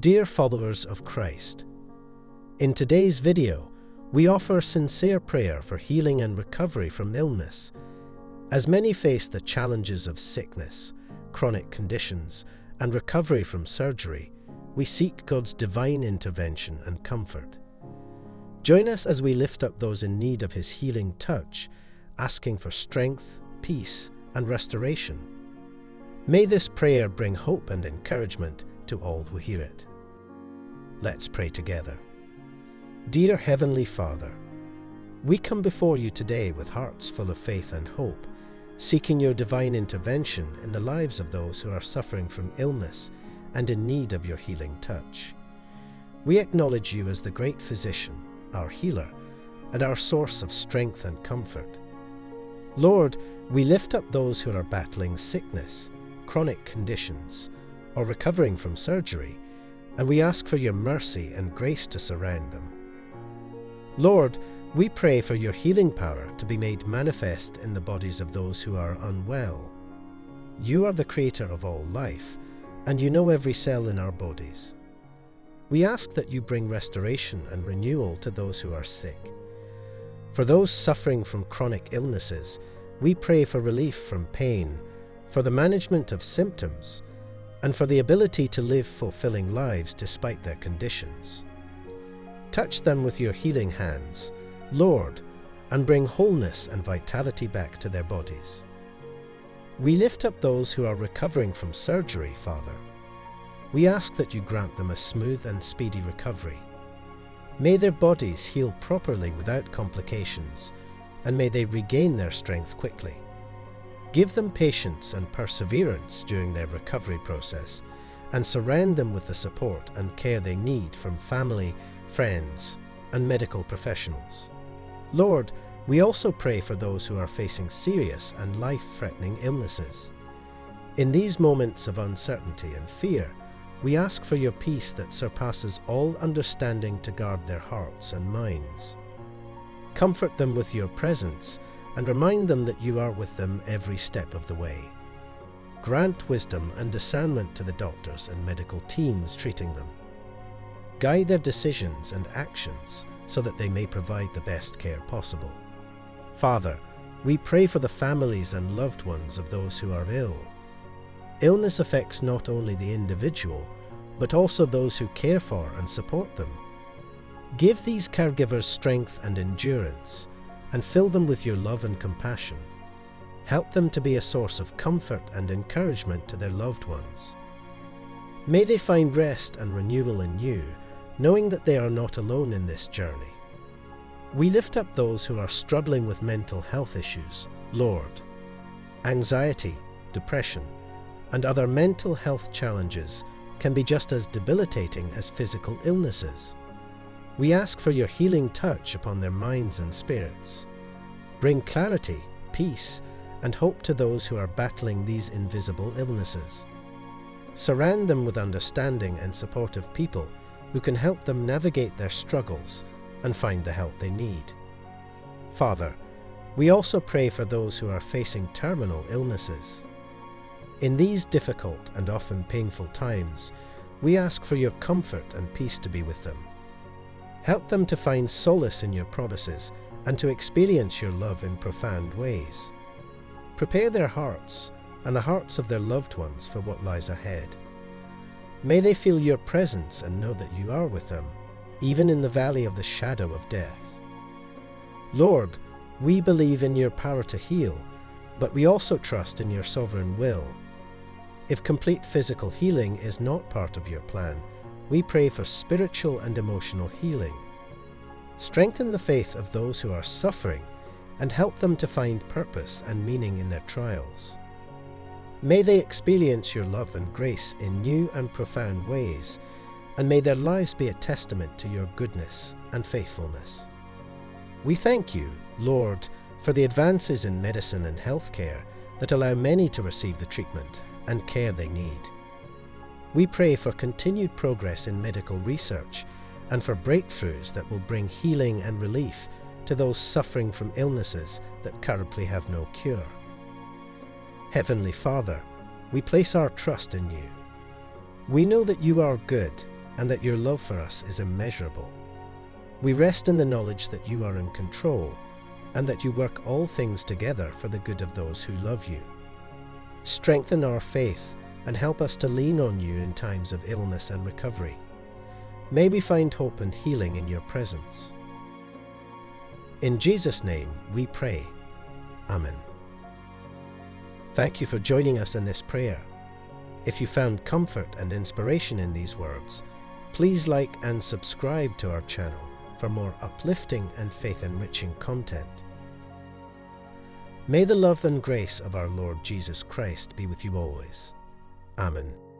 Dear followers of Christ, in today's video, we offer sincere prayer for healing and recovery from illness. As many face the challenges of sickness, chronic conditions, and recovery from surgery, we seek God's divine intervention and comfort. Join us as we lift up those in need of His healing touch, asking for strength, peace, and restoration. May this prayer bring hope and encouragement to all who hear it. Let's pray together. Dear Heavenly Father, we come before you today with hearts full of faith and hope, seeking your divine intervention in the lives of those who are suffering from illness and in need of your healing touch. We acknowledge you as the great physician, our healer, and our source of strength and comfort. Lord, we lift up those who are battling sickness, chronic conditions, or recovering from surgery, and we ask for your mercy and grace to surround them. Lord, we pray for your healing power to be made manifest in the bodies of those who are unwell. You are the creator of all life, and you know every cell in our bodies. We ask that you bring restoration and renewal to those who are sick. For those suffering from chronic illnesses, we pray for relief from pain, for the management of symptoms, and for the ability to live fulfilling lives despite their conditions. Touch them with your healing hands, Lord, and bring wholeness and vitality back to their bodies. We lift up those who are recovering from surgery, Father. We ask that you grant them a smooth and speedy recovery. May their bodies heal properly without complications, and may they regain their strength quickly. Give them patience and perseverance during their recovery process, and surround them with the support and care they need from family, friends, and medical professionals. Lord, we also pray for those who are facing serious and life-threatening illnesses. In these moments of uncertainty and fear, we ask for your peace that surpasses all understanding to guard their hearts and minds. Comfort them with your presence and remind them that you are with them every step of the way. Grant wisdom and discernment to the doctors and medical teams treating them. Guide their decisions and actions so that they may provide the best care possible. Father, we pray for the families and loved ones of those who are ill. Illness affects not only the individual, but also those who care for and support them. Give these caregivers strength and endurance, and fill them with your love and compassion. Help them to be a source of comfort and encouragement to their loved ones. May they find rest and renewal in you, knowing that they are not alone in this journey. We lift up those who are struggling with mental health issues, Lord. Anxiety, depression, and other mental health challenges can be just as debilitating as physical illnesses. We ask for your healing touch upon their minds and spirits. Bring clarity, peace, and hope to those who are battling these invisible illnesses. Surround them with understanding and supportive people who can help them navigate their struggles and find the help they need. Father, we also pray for those who are facing terminal illnesses. In these difficult and often painful times, we ask for your comfort and peace to be with them. Help them to find solace in your promises and to experience your love in profound ways. Prepare their hearts and the hearts of their loved ones for what lies ahead. May they feel your presence and know that you are with them, even in the valley of the shadow of death. Lord, we believe in your power to heal, but we also trust in your sovereign will. If complete physical healing is not part of your plan, we pray for spiritual and emotional healing. Strengthen the faith of those who are suffering and help them to find purpose and meaning in their trials. May they experience your love and grace in new and profound ways, and may their lives be a testament to your goodness and faithfulness. We thank you, Lord, for the advances in medicine and healthcare that allow many to receive the treatment and care they need. We pray for continued progress in medical research and for breakthroughs that will bring healing and relief to those suffering from illnesses that currently have no cure. Heavenly Father, we place our trust in you. We know that you are good and that your love for us is immeasurable. We rest in the knowledge that you are in control and that you work all things together for the good of those who love you. Strengthen our faith and help us to lean on you in times of illness and recovery. May we find hope and healing in your presence. In Jesus' name we pray. Amen. Thank you for joining us in this prayer. If you found comfort and inspiration in these words, please like and subscribe to our channel for more uplifting and faith-enriching content. May the love and grace of our Lord Jesus Christ be with you always. Amen.